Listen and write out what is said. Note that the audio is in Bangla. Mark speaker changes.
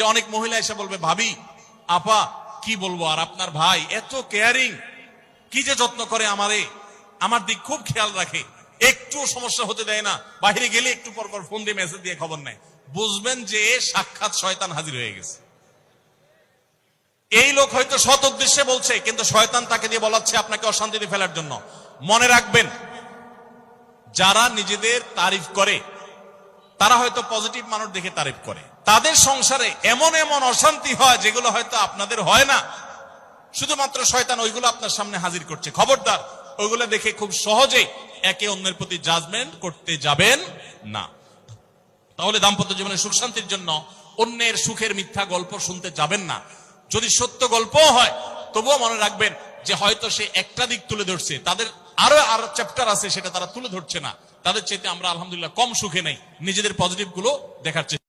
Speaker 1: যে অনেক মহিলা এসে বলবে, ভাবি আপা কি বলবো, আর আপনার ভাই এত কেয়ারিং, কি যে যত্ন করে আমারে, আমার দিক খুব খেয়াল রাখে, একটু সমস্যা হতে দেয় না, বাইরে গেলে একটু পর পর ফোন দিয়ে মেসেজ দিয়ে খবর নেয়। বুঝবেন যে সাক্ষাৎ শয়তান হাজির হয়ে গেছে। এই লোক হয়তো সৎ উদ্দেশ্যে বলছে, কিন্তু শয়তান তাকে দিয়ে বলাচ্ছে আপনাকে অশান্তিতে ফেলার জন্য। মনে রাখবেন, যারা নিজেদের তারিফ করে তারা হয়তো পজিটিভ মানুষ দেখে তারিফ করে, তাদের সংসারে এমন এমন অশান্তি হয় যেগুলো হয়তো আপনাদের হয় না, শুধুমাত্র শয়তান ওইগুলো আপনার সামনে হাজির করছে। খবরদার, ওইগুলো দেখে খুব সহজে একে অন্যের প্রতি জাজমেন্ট করতে যাবেন না। তাহলে দাম্পত্য জীবনে সুখ শান্তির জন্য অন্যের সুখের মিথ্যা গল্প শুনতে যাবেন না। যদি সত্য গল্প হয় তবুও মনে রাখবেন যে হয়তো সে একটা দিক তুলে ধরছে, তাদের আরো চ্যাপ্টার আছে সেটা তারা তুলে ধরছে না। তাদের চাইতে আমরা আলহামদুলিল্লাহ কম সুখে নেই, নিজেদের পজিটিভ গুলো দেখার চেষ্টা